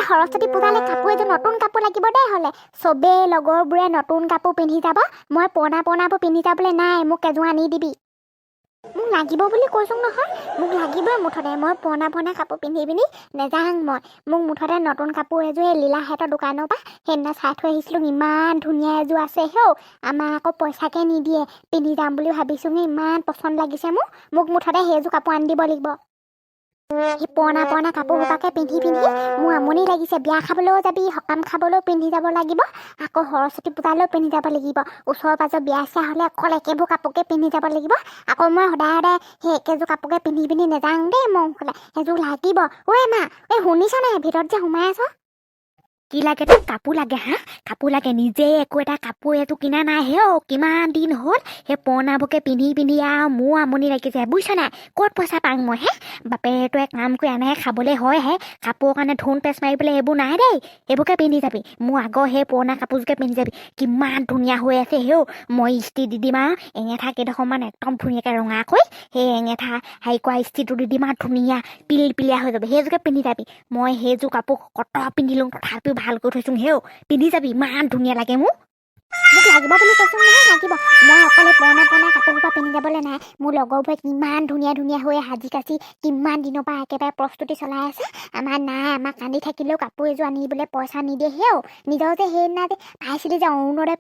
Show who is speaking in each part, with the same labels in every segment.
Speaker 1: সৰস্বতী পূজালৈ কাপোৰ এযোৰ নতুন কাপোৰ লাগিব দেই হ'লে চবেই লগৰবোৰে নতুন কাপোৰ পিন্ধি যাব মই পুৰণাবোৰ পিন্ধি যাবলৈ নাই মোক এযোৰ আনি দিবি মোক লাগিব বুলি কৈছোঁ নহয় মোক লাগিবই মুঠতে মই পুৰণা কাপোৰ পিন্ধি পিনি নেযাওঁ মোক মুঠতে নতুন কাপোৰ এযোৰ এই লীলাহঁতৰ দোকানৰ পৰা সেইদিনা চাই থৈ আহিছিলোঁ ইমান ধুনীয়া এযোৰ আছে হেও আমাৰ আকৌ পইচাকে নিদিয়ে পিন্ধি যাম বুলি ভাবিছোঁ ইমান পচন্দ লাগিছে মোক মুঠতে সেইযোৰ কাপোৰ আনি দিব লাগিব সেই পুৰণা কাপোৰ সোপাকে পিন্ধি মোৰ আমনি লাগিছে বিয়া খাবলৈও যাবি সকাম খাবলৈও পিন্ধি যাব লাগিব আকৌ সৰস্বতী পূজালৈও পিন্ধি যাব লাগিব ওচৰৰ পাজৰ বিয়া চিয়া হ'লে অকল একেবোৰ কাপোৰকে পিন্ধি যাব লাগিব আকৌ মই সদায় সেই একেযোৰ কাপোৰকে পিন্ধি নেযাওঁ দেই মই সেইযোৰ লাগিব ঐ মা শুনিছ নাই ভিতৰত যে সোমাই আছ কি লাগে তোক কাপোৰ লাগে হা কাপোৰ লাগে নিজে একো এটা কাপোৰ এযোৰ কিনা নাই হেও কিমান দিন হ'ল সেই পুৰণাবোৰকে পিন্ধি আৰু মোৰ আমনি লাগিছে বুজিছ নাই ক'ত পইচা পাওঁ মই হে বাপেটোৱে কাম কৰি আনে খাবলৈ হয়হে কাপোৰৰ কাৰণে ধুন পেচ মাৰিবলৈ এইবোৰ নাই দেই এইবোৰকে পিন্ধি যাবি মোৰ আগৰ সেই পুৰণা কাপোৰযোৰকে পিন্ধি যাবি কিমান ধুনীয়া হৈ আছে হেও মই ইস্ত্ৰি দি দিম আৰু এঙেঠা কেইডোখৰমান একদম ধুনীয়াকৈ ৰঙাকৈ সেই এঙেঠা হেৰি কৰা ইস্ত্ৰিটো দি দিম আৰু ধুনীয়া পিলিয়া হৈ যাব সেইযোৰকে পিন্ধি যাবি মই সেইযোৰ কাপোৰ কত পিন্ধিলোঁ তথাপিও ভাল কৰি থৈছোঁ হেও পিন্ধি যাবি ইমান ধুনীয়া লাগে মোক লাগিব বুলি কৈছোঁ নহয় লাগিব মই অকলে পুৰণা কাপোৰ সোপা পিন্ধি যাবলৈ নাই মোৰ লগৰবোৰে কিমান ধুনীয়া হৈ সাজি কাচি কিমান দিনৰ পৰা একেবাৰে প্ৰস্তুতি চলাই আছে আমাৰ নাই আমাক কান্দি থাকিলেও কাপোৰ এযোৰ আনিবলৈ পইচা নিদিয়ে হেও নিজৰ যে সেইদিনা যে পাইছিলি যে অৰুণোদয়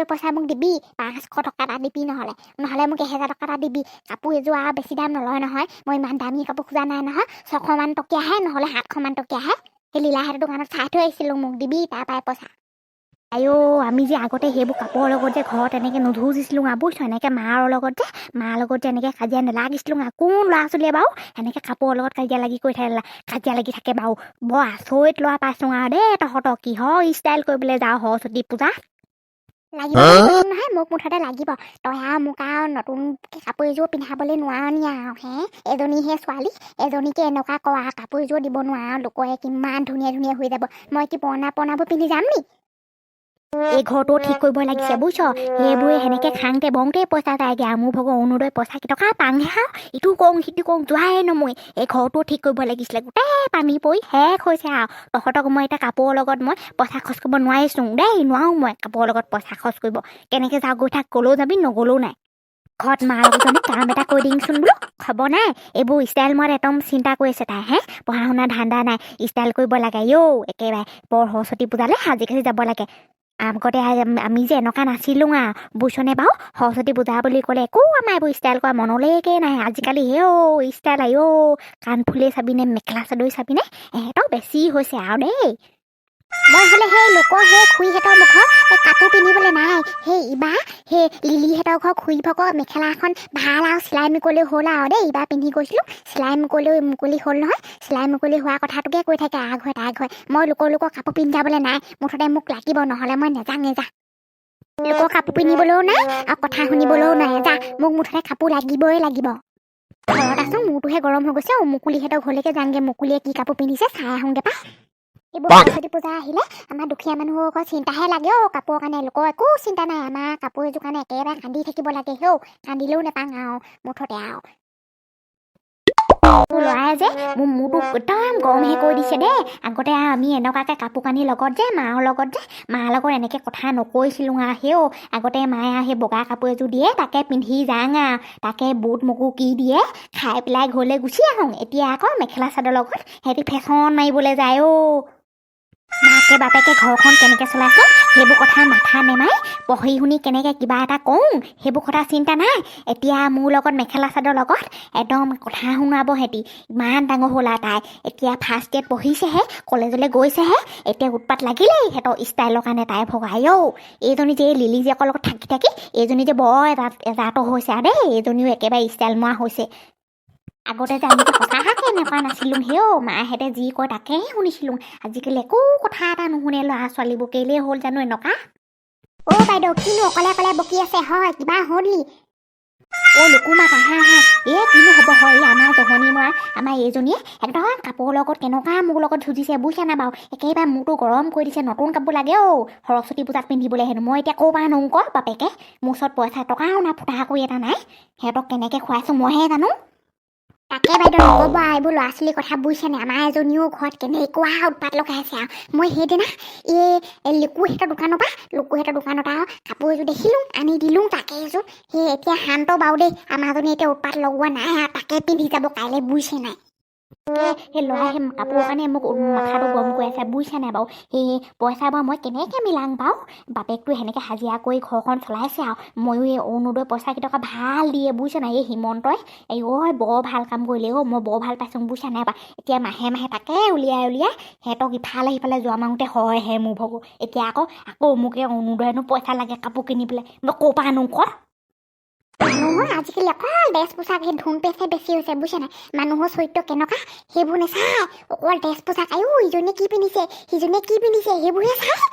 Speaker 1: পইচা মোক দিবি 500 টকা এটা দিবি নহ'লে মোক 1000 টকা এটা দিবি কাপোৰ এযোৰ আৰু বেছি দাম নলয় নহয় মই ইমান দামী কাপোৰ খোজা নাই নহয় 600 মান টকীয়াহে নহ'লে 700 মান টকীয়াহে সেই লীলাহঁতৰ দোকানত চাই থৈ আহিছিলোঁ মোক দিবি তাৰ পৰাই পইচা আইঅ আমি যে আগতে সেইবোৰ কাপোৰৰ লগত যে ঘৰত এনেকৈ নুধুজিছিলোঁ বুজিছোঁ এনেকৈ মাৰ লগত যে এনেকৈ কাজিয়া নেলাগিছিলোঁ কোন ল'ৰা ছোৱালীয়ে বাৰু এনেকৈ কাপোৰৰ লগত কাজিয়া লাগি থাকে বাৰু বৰ আচৰিত ল'ৰা পাইছোঁ আৰু দেই তহঁতক কিহৰ ষ্টাইল কৰিবলৈ যাওঁ সৰস্বতী পূজা লাগিব নহয় মোক মুঠতে লাগিব তই আৰু মোক আৰু নতুন কাপোৰ এযোৰ পিন্ধাবলৈ নোৱাৰি আৰু এজনীহে ছোৱালী এজনীকে এনেকুৱা কৰা কাপোৰ এযোৰ দিব নোৱাৰো লোকে কিমান ধুনীয়া হৈ যাব মই কি পুৰণাবোৰ পিন্ধি যাম নি এই ঘৰটো ঠিক কৰিব লাগিছে বুজিছ সেইবোৰে সেনেকৈ খাংতে বংতে পইচা যায়গৈ আৰু মোৰ ভাগৰ অৰুণোদয় পইচা কেইটকা পাংহে আৰু ইটো কওঁ সিটো কওঁ যোৱাই নময় এই ঘৰটো ঠিক কৰিব লাগিছিলে গোটেই পানী পৰি শেষ হৈছে আৰু তহঁতক মই এতিয়া কাপোৰৰ লগত মই পইচা খৰচ কৰিব নোৱাৰিছোঁ দেই নোৱাৰোঁ মই কাপোৰৰ লগত পইচা খৰচ কৰিব কেনেকৈ যাওঁ গৈ থাক ক'লেও যাবি নগ'লেও নাই ঘৰত মাৰ লগজনী কাম এটা কৰি দিংচোন বোলো খবৰ নাই এইবোৰ ষ্টাইল মই একদম চিন্তা কৰি আছে তাই পঢ়া শুনা ধান্দা নাই ষ্টাইল কৰিব লাগে একেবাৰে বৰ সৰস্বতী পূজালৈ সাজি কাচি যাব লাগে আগতে আমি যে এনেকুৱা নাছিলোঁ বুজিছনে বাৰু সৰস্বতী পূজা বুলি ক'লে একো আমাৰ এইবোৰ ষ্টাইল কৰা মনলৈকে নাই আজিকালি ষ্টাইল কাণফুলে চাবিনে মেখেলা চাদৰ চাবিনে এহেঁতক বেছি হৈছে আৰু দেই মই হ'লে সেই লোকৰ সেই খুৰীহঁতৰ মুখৰ কাপোৰ পিন্ধিবলৈ নাই সেই লিলিহঁতৰ ঘৰ খুৰী ভাগৰ মেখেলা এখন ভাল আৰু চিলাই মুকলি হ'ল আৰু দেই এইবাৰ পিন্ধি গৈছিলোঁ চিলাই মুকলি হ'ল নহয় চিলাই মুকলি হোৱা কথাটোকে কৈ থাকে আগ হয় মই লোকৰ কাপোৰ পিন্ধি যাবলৈ নাই মুঠতে মোক লাগিব নহ'লে মই নেযাওঁ লোকৰ কাপোৰ পিন্ধিবলৈও নাই আৰু কথা শুনিবলৈও নাই মোক মুঠতে কাপোৰ লাগিবই লাগিব ঘৰত আছোঁ মোৰটোহে গৰম হৈ গৈছে মুকুলিহঁতৰ ঘৰলৈকে যামগৈ মুকুলিয়ে কি কাপোৰ পিন্ধিছে চাই আহোঁগৈ পা এইবোৰ সৰস্বতী পূজা আহিলে আমাৰ দুখীয়া মানুহৰ চিন্তাহে লাগে কাপোৰৰ কাৰণে লোকৰ একো চিন্তা নাই আমাৰ কাপোৰ এযোৰ কাৰণে একেবাৰে কান্দি থাকিব লাগে কান্দিলেও নেপাওঁ আৰু মুঠতে আৰু ল'ৰাই যে মোৰটো একদম গৰমহে কৰি দিছে দেই আগতে আমি এনেকুৱাকৈ কাপোৰ কানি লগত মাৰ লগত এনেকৈ কথা নকৈছিলোঁ আগতে মায়ে সেই বগা কাপোৰ এযোৰ দিয়ে তাকে পিন্ধি যাওঁ তাকে বুট মগু কি দিয়ে খাই পেলাই ঘৰলৈ গুচি আহোঁ এতিয়া আকৌ মেখেলা চাদৰ লগত সিহঁতি ফেশ্বন মাৰিবলৈ যায় মাকে বাপেকে ঘৰখন কেনেকৈ চলাইছোঁ সেইবোৰ কথা মাথা নেমাৰি পঢ়ি শুনি কেনেকৈ কিবা এটা কৰোঁ সেইবোৰ কথা চিন্তা নাই এতিয়া মোৰ লগত মেখেলা চাদৰ লগত একদম কথা শুনাব সিহঁতি ইমান ডাঙৰ হ'ল আৰু তাই এতিয়া ফাৰ্ষ্ট ইয়েৰত পঢ়িছেহে কলেজলৈ গৈছেহে এতিয়া উৎপাত লাগিলেই সিহঁতৰ ষ্টাইলৰ কাৰণে তাই ভগাই এইজনী যে লিলি জীয়েকৰ লগত থাকি এইজনী যে বৰ এজাত হৈছে আৰু দেই এইজনীও একেবাৰে ষ্টাইল মৰা হৈছে আগতে যে আমি সঁচাকৈ এনেকুৱা নাছিলোঁ মাহঁতে যি কয় তাকেহে শুনিছিলোঁ আজিকালি একো কথা এটা নুশুনে ল'ৰা ছোৱালীবোৰ কেলেই হ'ল জানো এনেকুৱা বাইদেউ কিনো অকলে বকি আছে হয় কিবা হ'ল নি লুকুমা হা কিনো হ'ব হয় আমাৰ জহনী মৰা আমাৰ এইজনীয়ে একদম কাপোৰৰ লগত কেনেকুৱা মোৰ লগত যুঁজিছে বুজিছা না বাৰু একেবাৰে মোৰটো গৰম কৰি দিছে নতুন কাপোৰ লাগে সৰস্বতী পূজাত পিন্ধিবলৈ হেনো মই এতিয়া ক'ৰ পৰা নওঁ বাপেকে মোৰ ওচৰত পইচা টকাও না ফুটা কৰি এটা নাই সিহঁতক কেনেকৈ খুৱাইছোঁ মইহে জানো তাকে বাইদেউ নক'ব আৰু এইবোৰ ল'ৰা ছোৱালীৰ কথা বুজিছেনে আমাৰ এজনীও ঘৰত কেনেকুৱা উৎপাত লগাইছে আৰু মই সেইদিনা লিকুহেঁতৰ দোকানৰ পৰা আৰু কাপোৰ এযোৰ দেখিলোঁ আনি দিলোঁ তাকে এযোৰ সেই এতিয়া শান্ত বাৰু দেই আমাৰজনী এতিয়া উৎপাত লগোৱা নাই আৰু তাকে পিন্ধি যাব কাইলৈ বুজিছে নাই সেই ল'ৰাই সেই কাপোৰৰ কাৰণে মোক মাথাটো গৰম কৰি আছে বুজিছে নাই বাৰু সেই পইচা বাৰু মই কেনেকৈ মিলাং বাৰু বাপেকটো সেনেকৈ হাজিৰা কৰি ঘৰখন চলাইছে আৰু ময়ো এই অৰুণোদয় পইচা কেইটকা ভাল দিয়ে বুজিছে নাই এই হিমন্তই বৰ ভাল কাম কৰিলে মই বৰ ভাল পাইছোঁ বুজিছা নাই বাৰু এতিয়া মাহে মাহে তাকে উলিয়াই সিহঁতক ইফালে সিফালে যোৱা মাৰোঁতে হয়হে মোৰ ভাগৰ এতিয়া আকৌ মোক এই অৰুণোদয়নো পইচা লাগে কাপোৰ কিনি পেলাই মই ক'ৰ পৰা আনো ক মানুহৰ আজিকালি অকল ড্ৰেছ পোছাক সেই ধুন পেচে বেছি হৈছে বুজিছে নাই মানুহৰ চৰিত্ৰ কেনেকুৱা সেইবোৰ নাচায় অকল ড্ৰেছ পোছাক ইজনে কি পিন্ধিছে সিজনে কি পিন্ধিছে সেইবোৰহে চায়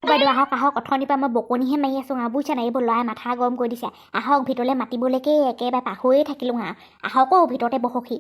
Speaker 1: বাইদেউ আহক অথনিৰ পৰা মই বকনিহে মাৰি আছোঁ আৰু বুজিছে নাই এইবোৰ ল'ৰাই মাথা গৰম কৰি দিছে আহক ভিতৰলৈ মাতিবলৈকে একেবাৰে পাহৰিয়ে থাকিলোঁ আহক ভিতৰতে বহকহি